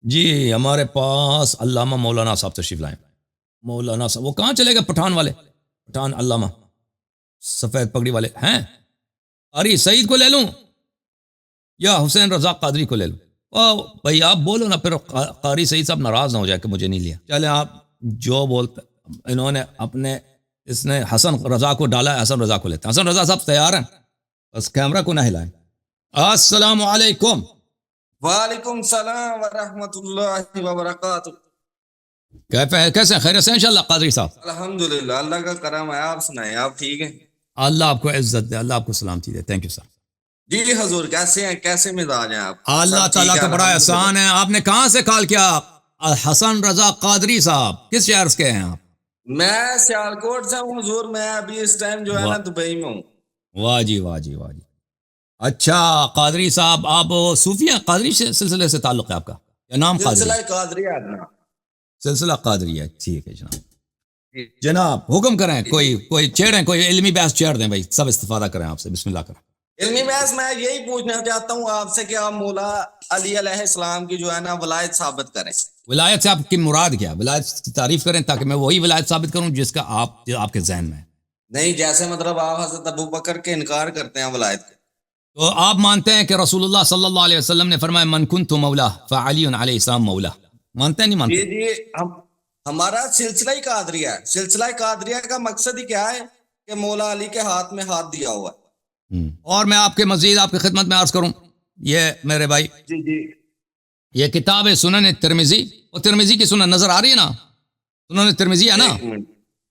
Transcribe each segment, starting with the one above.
جی ہمارے پاس علامہ مولانا صاحب تشریف لائیں. مولانا صاحب وہ کہاں چلے گئے؟ پٹھان والے، پٹھان علامہ سفید پگڑی والے ہیں. اری سعید کو لے لوں یا حسین رضا قادری کو لے لوں؟ بھائی آپ بولو نا، پھر قاری سعید صاحب ناراض نہ ہو جائے کہ مجھے نہیں لیا. چلے آپ جو بولتے. انہوں نے اپنے اس نے حسن رضا کو ڈالا ہے، حسن رضا کو لیتے ہیں. حسن رضا صاحب تیار ہیں؟ بس کیمرہ کو نہ ہلائیں. السلام علیکم. وعلیکم السلام ورحمۃ اللہ وبرکاتہ. کیسے ہیں؟ خیریت سے ہیں انشاءاللہ قادری صاحب؟ الحمدللہ اللہ کا کرم ہے. آپ سنائیں، آپ ٹھیک ہیں؟ اللہ آپ کو عزت دے، اللہ آپ کو سلامتی دے. Thank you sir. جی حضور کیسے ہیں، کیسے مزاج ہیں آپ؟ اللہ تعالیٰ کا بڑا احسان ہے. آپ نے کہاں سے کال کیا؟ حسن رضا قادری صاحب کس شہر کے ہیں آپ؟ میں سیالکوٹ سے ہوں حضور. میں ابھی اس ٹائم جو ہے نا دبئی میں ہوں. واہ جی واہ جی واہ جی. اچھا قادری صاحب آپ صوفی ہیں؟ قادری سلسلے سے تعلق ہے آپ کا یا نام قادری؟ سلسلہ قادری ہے اپنا. سلسلہ قادری ہے. ٹھیک ہے جناب. جناب حکم کریں. کوئی چھیڑیں، کوئی علمی بحث چھیڑ دیں بھائی، سب استفادہ کریں آپ سے. بسم اللہ کریں. علمی بحث میں یہی پوچھنا چاہتا ہوں آپ سے کہ آپ مولا علی علیہ السلام کی جو ہے نا ولایت ثابت کریں. ولایت سے آپ کی مراد کیا؟ ولایت کی تعریف کریں تاکہ میں وہی ولایت ثابت کروں جس کا آپ کے ذہن میں ہے. نہیں، جیسے مطلب آپ حضرت ابو بکر کے انکار کرتے ہیں ولایت کے، تو آپ مانتے ہیں کہ رسول اللہ صلی اللہ علیہ وسلم نے فرمایا من کنت مولا فعلی علیہ السلام مولا. مانتے ہیں نہیں مانتے؟ جی ہمارا سلسلہ ہی قادریہ ہے. سلسلہ قادریہ کا مقصد ہی کیا ہے کہ مولا علی کے ہاتھ میں ہاتھ دیا ہوا ہے. اور میں آپ کے مزید آپ کی خدمت میں عرض کروں، یہ میرے بھائی جی یہ کتاب ہے سنن ترمذی. اور ترمذی کی سنن نظر آ رہی ہے نا؟ سنن ترمذی ہے نا؟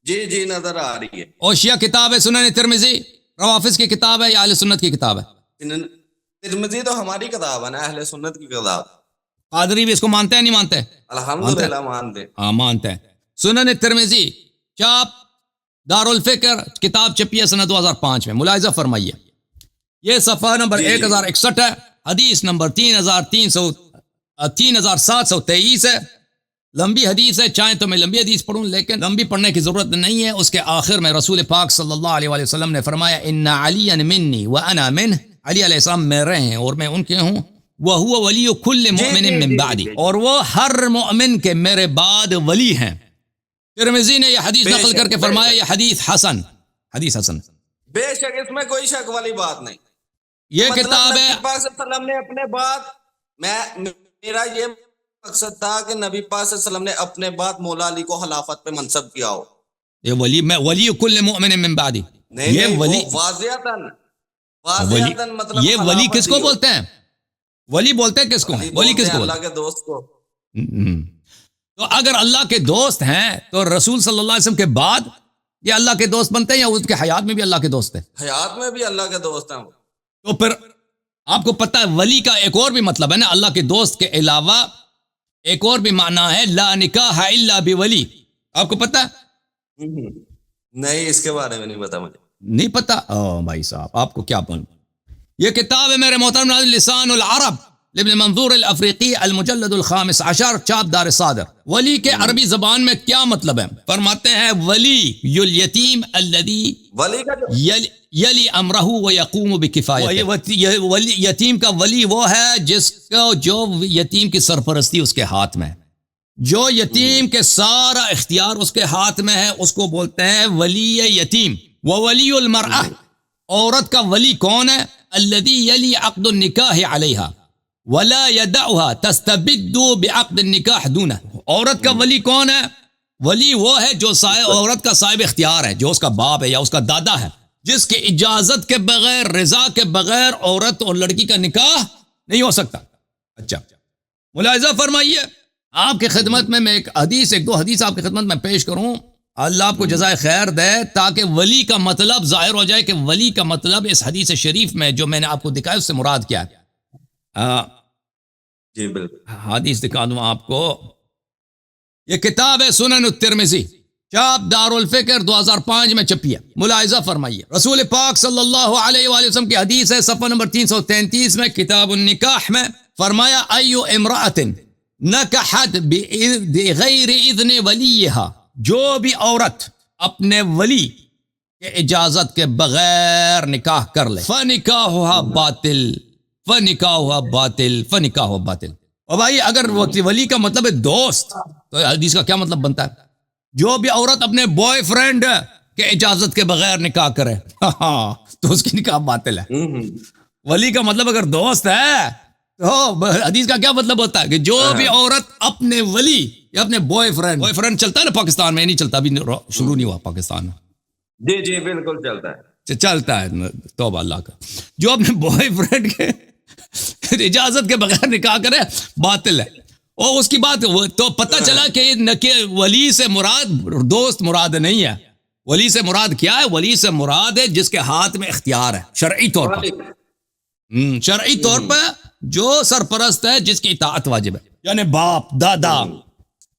جی نظر آ رہی ہے. اور شیعہ کتاب ہے سنن ترمذی، روافظ کی کتاب ہے یا اہل سنت کی کتاب ہے؟ ترمذی تو ہماری کتاب ہے نا، اہل سنت کی کتاب. قادری بھی اس کو مانتے ہیں نہیں مانتے؟ الحمدللہ مانتے. ہاں مانتے ہیں. سنن ترمذی چاپ دارالفکر، کتاب چھپی ہے سنہ 2005 میں. ملاحظہ فرمائیے یہ صفحہ نمبر 1061 ہے، حدیث نمبر 3723 ہے. لمبی حدیث ہے، چاہیں تو میں لمبی حدیث پڑھوں لیکن لمبی پڑھنے کی ضرورت نہیں ہے. اس کے آخر میں رسول پاک صلی اللہ علیہ وسلم نے فرمایا ان علی منی وانا منہ، علی علیہ السلام میرے ہیں اور میں ان کے ہوں. وہو ولی کل مؤمن من بعدی، اور وہ ہر مؤمن کے میرے بعد ولی ہیں. ترمذی نے یہ حدیث نقل کر کے فرمایا یہ حدیث حسن، حدیث حسن. بے شک اس میں کوئی شک والی بات نہیں. یہ کتاب ہے. نبی پاک صلی اللہ علیہ وسلم نے اپنے بعد، میرا یہ مقصد تھا کہ نبی پاک صلی اللہ علیہ وسلم نے اپنے بعد مولا علی کو خلافت پہ منصب کیا ہو. یہ ولی، میں ولی کل مؤمن من بعدی. یہ ولی واضحتاً مطلب یہ ولی کس کو بولتے ہیں؟ ولی بولتے ہیں کس کو؟ ولی کس کو؟ اللہ کے دوست کو. تو اگر اللہ کے دوست ہیں تو رسول صلی اللہ علیہ وسلم کے بعد یہ اللہ کے دوست بنتے ہیں یا اس کے حیات میں بھی اللہ کے دوست ہیں؟ حیات میں بھی اللہ کے دوست ہیں. تو پھر آپ کو پتہ ہے ولی کا ایک اور بھی مطلب ہے نا، اللہ کے دوست کے علاوہ ایک اور بھی معنی ہے لا نکاح الا بولی. آپ کو پتہ ہے؟ نہیں، اس کے بارے میں نہیں پتا مجھے. نہیں پتہ؟ بھائی صاحب آپ کو کیا بولوں. یہ کتاب ہے میرے محترم ناظرین لسان العرب لابن منظور الافریقی المجلد الخامس عشر، چاپ دار صادر. ولی کے عربی زبان میں کیا مطلب ہے؟ فرماتے ہیں ولی الیتیم الذی یلی امرہ ویقوم بکفایتہ. یتیم کا ولی وہ ہے جس کو جو یتیم کی سرپرستی اس کے ہاتھ میں ہے، جو یتیم کے سارا اختیار اس کے ہاتھ میں ہے، اس کو بولتے ہیں ولی یتیم. وولی المرأہ، عورت کا ولی کون ہے؟ الذی یلی عقد النکاح علیہا ولا يدعها تستبد بعقد النکاح دونہ. عورت کا ولی کون ہے؟ ولی وہ ہے جو عورت کا صاحب اختیار ہے، جو اس کا باپ ہے یا اس کا دادا ہے، جس کی اجازت کے بغیر، رضا کے بغیر عورت اور لڑکی کا نکاح نہیں ہو سکتا. اچھا ملاحظہ فرمائیے آپ کی خدمت میں ایک دو حدیث آپ کی خدمت میں پیش کروں. اللہ آپ کو جزائے خیر دے تاکہ ولی کا مطلب ظاہر ہو جائے کہ ولی کا مطلب اس حدیث شریف میں جو میں نے آپ کو دکھایا اس سے مراد کیا ہے. جی بالکل حدیث دکھا دوں آپ کو. یہ کتاب ہے سنن الترمذی، چاپ دارالفکر 2005 میں چھپی ہے. ملاحظہ فرمائیے رسول پاک صلی اللہ علیہ وآلہ وسلم کی حدیث ہے، صفحہ نمبر 333 میں، کتاب النکاح میں. فرمایا ایو امرأۃ نکحت بغیر اذن ولیہا، جو بھی عورت اپنے ولی کے اجازت کے بغیر نکاح کر لے، فنکاحها باطل فنکاحها باطل فنکاحها باطل. اور بھائی اگر ولی کا مطلب ہے دوست تو حدیث کا کیا مطلب بنتا ہے؟ جو بھی عورت اپنے بوائے فرینڈ کے اجازت کے بغیر نکاح کرے تو اس کی نکاح باطل ہے. ولی کا مطلب اگر دوست ہے تو حدیث کا کیا مطلب ہوتا ہے کہ جو بھی عورت اپنے ولی یا اپنے بوائے فرینڈ چلتا ہے نا پاکستان میں، نہیں چلتا، ابھی شروع نہیں ہوا پاکستان میں. جی جی بالکل چلتا ہے، چلتا ہے توبہ اللہ کا. جو اپنے بوائے فرینڈ کے اجازت کے بغیر نکاح کرے باطل ہے. اور اس کی بات تو پتہ چلا کہ ولی سے مراد دوست مراد نہیں ہے. ولی سے مراد کیا ہے؟ ولی سے مراد ہے جس کے ہاتھ میں اختیار ہے شرعی طور پر. شرعی طور پر جو سرپرست ہے، جس کی اطاعت واجب ہے، یعنی باپ دادا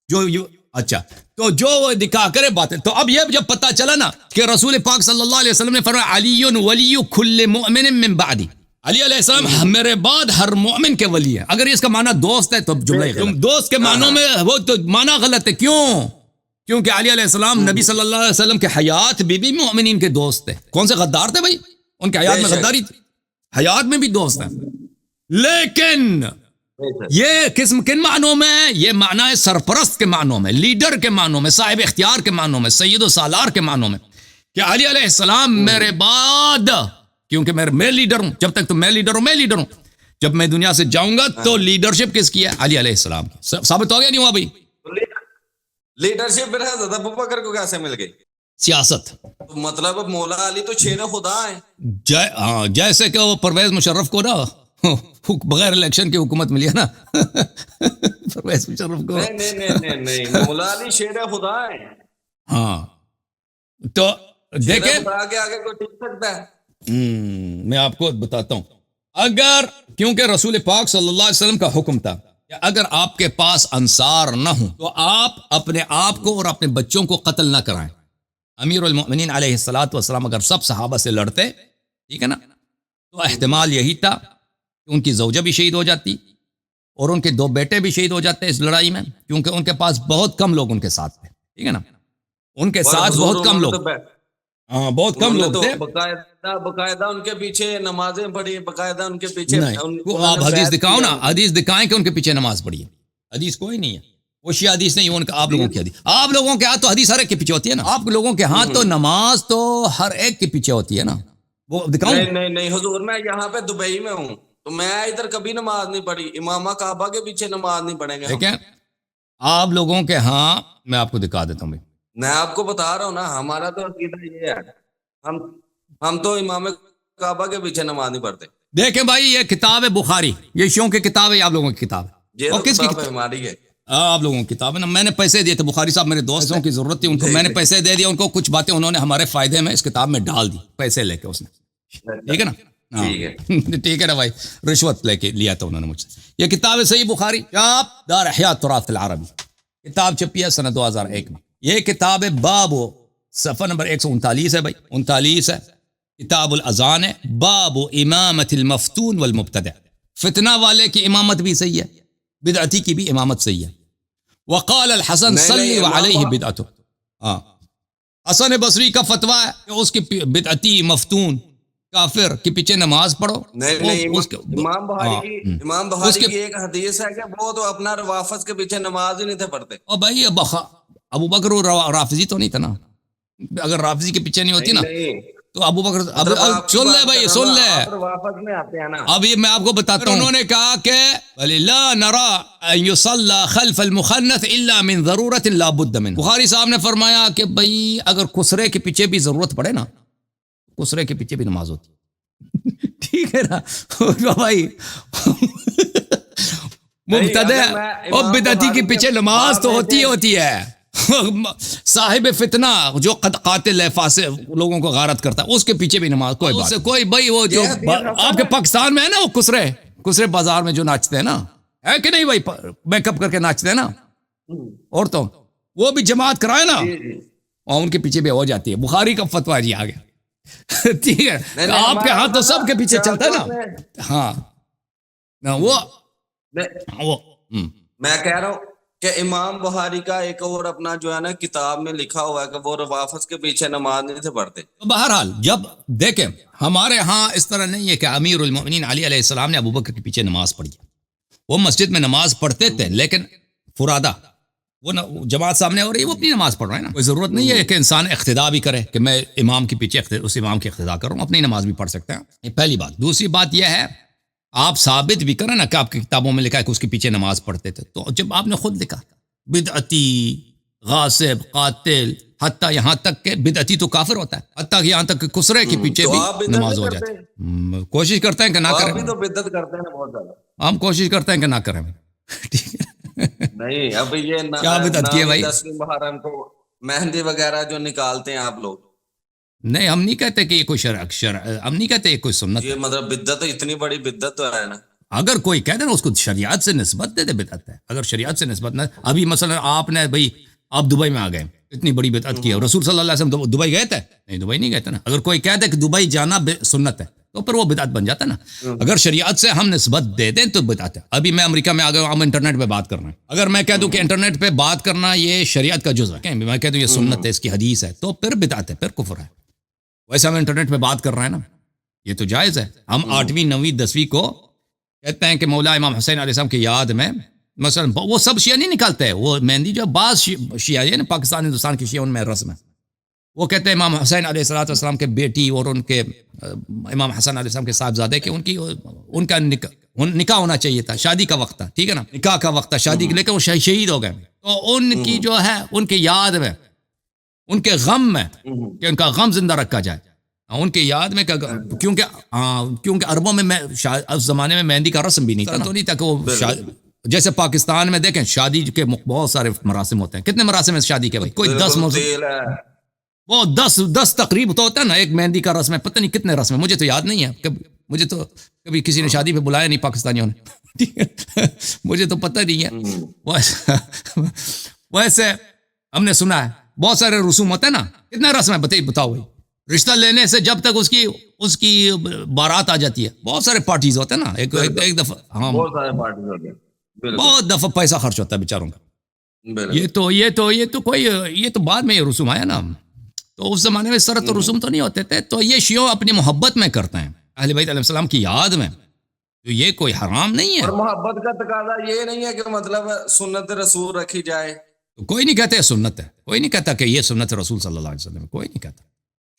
جو اچھا تو جو وہ نکاح کرے باطل. تو اب یہ جب پتہ چلا نا کہ رسول پاک صلی اللہ علیہ وسلم نے فرمایا علی ولی کل مؤمن من بعدی، علی علیہ السلام میرے بعد ہر مومن کے ولی ہے. اگر اس کا معنی دوست ہے تو جملہ دوست کے معنوں میں وہ تو معنی غلط ہے. کیونکہ علی علیہ السلام نبی صلی اللہ علیہ وسلم کے حیات بھی مومنین کے دوست تھے. کون سے غدار تھے بھائی؟ ان کے حیات میں غداری تھی، حیات میں بھی دوست ہیں. لیکن یہ قسم کن معنوں میں ہے؟ یہ معنی ہے سرپرست کے معنوں میں، لیڈر کے معنوں میں، صاحب اختیار کے معنوں میں، سید و سالار کے معنوں میں، کہ علی علیہ السلام میرے بعد، کیونکہ میں لیڈر ہوں. جب تک تو میں لیڈر ہوں. جب میں دنیا سے جاؤں گا تو لیڈرشپ کس کی ہے؟ علی علیہ السلام کی. ثابت ہو گیا نہیں ہوا بھائی؟ لیڈرشپ پھر حضرت ابوبکر کو کیسے مل گئی؟ سیاست. مطلب مولا علی تو شیر خدا ہے. جیسے کہ وہ پرویز مشرف کو نا بغیر الیکشن کی حکومت ملی ہے نا. پرویز مشرف کو نہیں مولا علی شیر خدا ہے. ہاں تو دیکھیں آگے کوئی ٹک سکتا ہے؟ میں آپ کو بتاتا ہوں. اگر کیونکہ رسول پاک صلی اللہ علیہ وسلم کا حکم تھا کہ اگر آپ کے پاس انصار نہ ہوں تو آپ اپنے آپ کو اور اپنے بچوں کو قتل نہ کرائیں. امیر المؤمنین علیہ الصلوۃ والسلام اگر سب صحابہ سے لڑتے، ٹھیک ہے نا، تو احتمال یہی تھا کہ ان کی زوجہ بھی شہید ہو جاتی اور ان کے 2 بیٹے بھی شہید ہو جاتے اس لڑائی میں، کیونکہ ان کے پاس بہت کم لوگ ان کے ساتھ تھے. ٹھیک ہے نا، ان کے ساتھ بہت کم لوگ، بہت کم لوگ تھے. باقاعدہ ان کے پیچھے نمازیں پڑھی، باقاعدہ ان کے پیچھے. آپ حدیث دکھاؤ نا، حدیث دکھائیں کہ ان کے پیچھے نماز پڑھی ہے. حدیث کوئی نہیں ہے، وہ شیعہ حدیث نہیں، ان کا آپ لوگوں کی حدیث. آپ لوگوں کے ہاتھ تو حدیث ہر ایک کے پیچھے ہوتی ہے نا. آپ لوگوں کے ہاتھ تو نماز تو ہر ایک کے پیچھے ہوتی ہے نا. وہ دکھاؤں؟ نہیں حضور، میں یہاں پہ دبئی میں ہوں تو میں ادھر کبھی نماز نہیں پڑھی. امامہ کعبہ کے پیچھے نماز نہیں پڑھیں گے. دیکھیں آپ لوگوں کے ہاں، میں آپ کو دکھا دیتا ہوں بھائی. میں آپ کو بتا رہا ہوں نا، ہمارا تو عقیدہ یہ ہے، ہم تو امام کعبہ کے پیچھے نماز نہیں پڑھتے. دیکھیں بھائی، یہ کتاب ہے بخاری، یہ شیعوں کی کتاب ہے، آپ لوگوں کی کتاب ہے. اور کس کی کتاب؟ ہماری ہے، آپ لوگوں کی کتاب ہے نا. میں نے پیسے دیے تھے، بخاری صاحب میرے دوستوں کی ضرورت تھی ان کو، میں نے پیسے دے دیا ان کو. کچھ باتیں انہوں نے ہمارے فائدے میں اس کتاب میں ڈال دی، پیسے لے کے اس نے. ٹھیک ہے نا، ٹھیک ہے نا بھائی، رشوت لے کے لیا تھا انہوں نے مجھ سے. یہ کتاب ہے صحیح بخاری، چاپ دار احیاء التراث العربی، کتاب چھپی ہے سنہ 2001 میں. یہ کتاب ہے باب، صفحہ نمبر 139 ہے بھائی، 39 ہے. کتاب الاذان ہے، باب امامت المفتون والمبتدع. فتنہ والے کی امامت بھی صحیح ہے، بدعتی کی بھی امامت صحیح ہے. وقال الحسن صلی علیہ بدعت. حسن بصری کا فتویٰ ہے کہ اس کی بدعتی مفتون کافر کے پیچھے نماز پڑھو. امام بخاری کی ایک حدیث ہے کہ وہ تو اپنا روافظ کے پیچھے نماز ہی نہیں تھے پڑھتے. اور بھائی ابو بکر رافضی تو نہیں تھا نا. اگر رافضی کے پیچھے نہیں ہوتی نا تو ابو بکر. سن لے بھائی، سن لے، ابھی میں آپ کو بتاتا ہوں. انہوں نے کہا کہ لا نرى ان يصلى خلف المخنث الا من ضرورت لا بد منه. بخاری صاحب نے فرمایا کہ بھائی اگر کسرے کے پیچھے بھی ضرورت پڑے نا، کسرے کے پیچھے بھی نماز ہوتی. ٹھیک ہے نا بھائی. مبتدع اور بدعتی کے پیچھے نماز تو ہوتی ہے. صاحب فتنہ جو قاتل ہے، فاسق لوگوں کو غارت کرتا ہے، اس کے پیچھے بھی نماز کوئی بات. کوئی بھائی وہ جو آپ کے پاکستان میں ہے نا، وہ کسرے بازار میں جو ناچتے ہیں نا، ہے کہ نہیں بھائی، میک اپ کر کے ناچتے ہیں نا عورتوں، وہ بھی جماعت کرائے نا اور ان کے پیچھے بھی ہو جاتی ہے. بخاری کا فتویٰ جی آ گیا. ٹھیک ہے، آپ کے ہاتھ تو سب کے پیچھے چلتا ہے نا. ہاں وہ میں کہہ رہا ہوں کہ امام بخاری کا ایک اور اپنا جو ہے نا کتاب میں لکھا ہوا ہے کہ وہ روافظ کے پیچھے نماز نہیں تھے پڑھتے. بہرحال جب دیکھیں ہمارے ہاں اس طرح نہیں ہے کہ امیر المؤمنین علی علیہ السلام نے ابوبکر کے پیچھے نماز پڑھی. وہ مسجد میں نماز پڑھتے تھے لیکن فرادہ، وہ جماعت سامنے ہو رہی ہے وہ اپنی نماز پڑھ رہے ہیں نا. کوئی ضرورت نہیں ہے کہ انسان اقتدا بھی کرے کہ میں امام کے پیچھے اس امام کی اقتدا کروں، اپنی نماز بھی پڑھ سکتے ہیں. یہ پہلی بات. دوسری بات یہ ہے آپ ثابت بھی کریں نا کہ آپ کی کتابوں میں لکھا ہے کہ اس کے پیچھے نماز پڑھتے تھے، تو جب آپ نے خود لکھا بدعتی، غاصب، قاتل، حتیٰ یہاں تک کہ بدعتی تو کافر ہوتا ہے، حتیٰ کہ یہاں تک کہ کسرے کے پیچھے تو بھی آپ بدعت نماز ہو کرتے جاتی ہیں؟ ہے. کوشش کرتے ہیں کہ نہ آپ کریں، بھی تو بدعت کرتے ہیں بہت زیادہ. ہم کوشش کرتے ہیں کہ نہ کریں. ٹھیک ہے. نہیں اب یہ کیا بدعت کی ہے بھائی؟ 10ویں محرم کو مہندی وغیرہ جو نکالتے ہیں آپ لوگ، نہیں ہم نہیں کہتے کہ یہ کوئی شرع ہم نہیں کہتے یہ کوئی سنت ہے. یہ مطلب بدعت اتنی بڑی بدعت تو ہے نا. اگر کوئی کہتے ہیں نا اس کو شریعت سے نسبت دے دے بدعت ہے. اگر شریعت سے نسبت نہ، ابھی مثلا آپ نے بھائی آپ دبئی میں آ گئے، اتنی بڑی بدعت کی ہے، رسول صلی اللہ علیہ وسلم دبئی گئے تھے؟ نہیں دبئی نہیں گئے تھے نا. اگر کوئی کہتے کہ دبئی جانا سنت ہے تو پھر وہ بدعت بن جاتا ہے نا. اگر شریعت سے ہم نسبت دے دیں تو بدعت ہے. ابھی میں امریکہ میں آ گیا ہوں، ہم انٹرنیٹ پہ بات کر رہے ہیں، اگر میں کہہ دوں کہ انٹرنیٹ پہ بات کرنا یہ شریعت کا جزء ہے، میں کہہ دوں یہ سنت ہے، اس کی حدیث ہے، تو پھر بدعت ہے، پھر کفر ہے. ویسے ہم انٹرنیٹ پہ بات کر رہے ہیں نا، یہ تو جائز ہے. ہم 8ویں 9ویں 10ویں کو کہتے ہیں کہ مولا امام حسین علیہ السلام کی یاد میں، مثلا وہ سب شیعہ نہیں نکالتے، وہ مہندی جو بعض شیعہ ہے نا پاکستان ہندوستان کی شیعہ ان میں رسم ہے، وہ کہتے ہیں امام حسین علیہ السلام کے بیٹی اور ان کے امام حسن علیہ السلام کے صاحبزادے کہ ان کا نکاح ہونا چاہیے تھا، شادی کا وقت تھا، ٹھیک ہے نا، نکاح کا وقت تھا شادی کے، لیکن وہ شہید ہو گئے. تو ان کی جو ہے ان کے یاد میں، ان کے غم میں کہ ان کا غم زندہ رکھا جائے، ان کے یاد میں، کیونکہ عربوں میں اس زمانے میں مہندی کا رسم بھی نہیں تھا، تو نہیں تھا کہ وہ جیسے پاکستان میں دیکھیں شادی کے بہت سارے مراسم ہوتے ہیں. کتنے مراسم ہیں شادی کے بھائی؟ کوئی 10 وہ 10 تقریب تو ہوتا ہے نا. ایک مہندی کا رسم ہے، پتہ نہیں کتنے رسم ہے، مجھے تو یاد نہیں ہے. مجھے تو کبھی کسی نے شادی پہ بلایا نہیں پاکستانیوں نے. مجھے تو پتہ نہیں ہے. ویسے ہم نے سنا ہے بہت سارے رسوم ہوتے ہیں نا. کتنے رسم ہے بتاؤ بھائی؟ رشتہ لینے سے جب تک اس کی بارات آ جاتی ہے، بہت سارے پارٹیز ہوتے ہیں نا. ایک دفعہ ہاں بہت سارے پارٹیز ہوتے ہیں، بہت دفعہ پیسہ خرچ ہوتا ہے بیچاروں کا. یہ تو بعد میں یہ رسوم آیا نا. تو اس زمانے میں اس طرح تو رسوم تو نہیں ہوتے تھے. تو یہ شیعہ اپنی محبت میں کرتے ہیں اہل بیت علیہ السلام کی یاد میں، تو یہ کوئی حرام نہیں ہے. اور محبت کا تقاضا یہ نہیں ہے کہ مطلب سنت رسول رکھی جائے. کوئی نہیں کہتے سنت ہے، کوئی نہیں کہتا کہ یہ سنت رسول صلی اللہ علیہ وسلم، کوئی نہیں کہتا.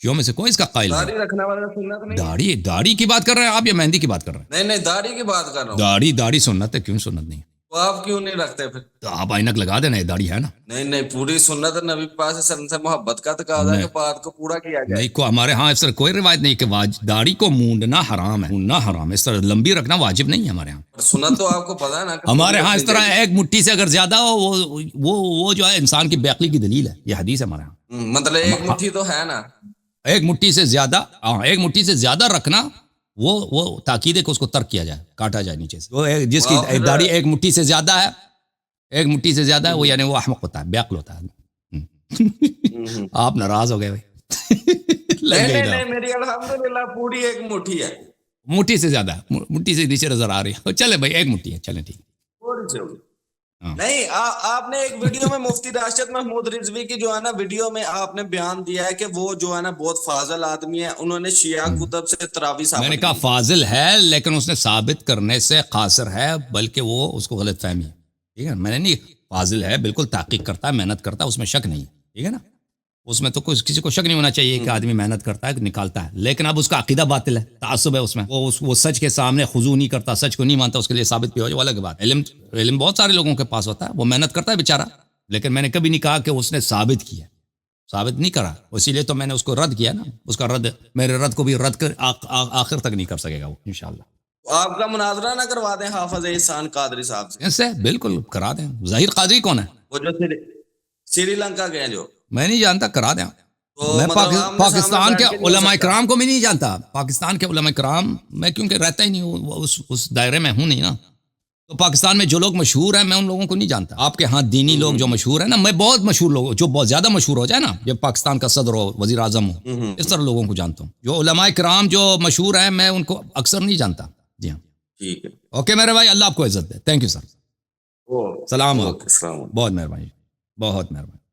شیعوں میں سے کوئی اس کا قائل نہیں. داڑھی رکھنے والا سنت نہیں. داڑھی کی بات کر رہے ہیں آپ یا مہندی کی بات کر رہے ہیں؟ نہیں داڑھی کی بات کر رہا ہوں. داڑھی سنت ہے، کیوں سنت نہیں ہے؟ تو آپ کیوں نہیں رکھتے پھر؟ تو آپ اینک لگا دینا، یہ داڑھی ہے نا. نہیں پوری سنت نبی پاک صلی اللہ علیہ وسلم سے محبت کا تقاضا ہے کہ بات کو پورا کیا جائے. نہیں کو ہمارے ہاں اس طرح کوئی روایت نہیں کہ داڑھی کو مونڈنا حرام ہے، مونڈنا حرام ہے. اس طرح لمبی رکھنا واجب نہیں ہے ہمارے ہاں. سنت تو آپ کو پتا ہے نا. ہمارے ہاں اس طرح ایک مٹھی سے اگر زیادہ ہو وہ جو ہے انسان کی بیعقلی کی دلیل ہے. یہ حدیث ہے ہمارے ہاں. مطلب ایک مٹھی تو ہے نا. ایک مٹھی سے زیادہ رکھنا وہ تاکید ہے کہ اس کو ترک کیا جائے، کاٹا جائے نیچے سے. جس کی داڑھی ایک مٹھی سے زیادہ ہے وہ یعنی وہ احمق ہوتا ہے، بیعقل ہوتا ہے. آپ ناراض ہو گئے بھائی. نہیں میری الحمدللہ پوری ایک مٹھی ہے. مٹھی سے زیادہ ہے، مٹھی سے نیچے نظر آ رہی ہے. چلے بھائی ایک مٹھی ہے، چلیں ٹھیک. نہیں آپ نے ایک ویڈیو میں مفتی راشد محمود رضوی کی جو ہے نا ویڈیو میں آپ نے بیان دیا ہے کہ وہ جو ہے نا بہت فاضل آدمی ہے، انہوں نے شیعہ کتب سے تراویح ثابت. میں نے کہا فاضل ہے لیکن اس نے ثابت کرنے سے قاصر ہے، بلکہ وہ اس کو غلط فہمی ہے. ٹھیک ہے، میں نے نہیں، فاضل ہے، بالکل تحقیق کرتا ہے، محنت کرتا ہے، اس میں شک نہیں ہے. ٹھیک ہے نا، اس میں تو کسی کو شک نہیں ہونا چاہیے کہ آدمی محنت کرتا ہے، نکالتا ہے. لیکن اب اس کا عقیدہ باطل ہے، تعصب ہے اس میں، وہ سچ کے سامنے خضوع نہیں کرتا، سچ کو نہیں مانتا، اس کے لیے ثابت بھی ہو جائے وہ الگ بات. علم بہت سارے لوگوں کے پاس ہوتا ہے، وہ محنت کرتا ہے بیچارہ، لیکن میں نے کبھی نہیں کہا کہ اس نے ثابت کیا، ثابت نہیں کرا. اسی لیے تو میں نے اس کو رد کیا نا. اس کا رد، میرے رد کو بھی رد کر آخر تک نہیں کر سکے گا وہ انشاءاللہ. آپ کا مناظرہ نہ کروا دیں حافظ احسان قادری صاحب سے؟ ایسے بالکل کرا دیں. ظاہر قادری کون ہے؟ وہ جو سری لنکا گئے جو. میں نہیں جانتا، کرا دیں. میں پاکستان کے علماء کرام کو بھی نہیں جانتا. پاکستان کے علماء کرام میں کیونکہ رہتا ہی نہیں ہوں، اس دائرے میں ہوں نہیں نا. تو پاکستان میں جو لوگ مشہور ہیں میں ان لوگوں کو نہیں جانتا. آپ کے ہاں دینی لوگ جو مشہور ہیں نا، میں بہت مشہور لوگ جو بہت زیادہ مشہور ہو جائے نا، جب پاکستان کا صدر ہو، وزیر اعظم ہو، اس طرح لوگوں کو جانتا ہوں. جو علماء کرام جو مشہور ہیں میں ان کو اکثر نہیں جانتا. جی ہاں ٹھیک ہے، اوکے میرے بھائی، اللہ آپ کو عزت دے. Thank you sir. سلام، بہت مہربانی، بہت مہربانی.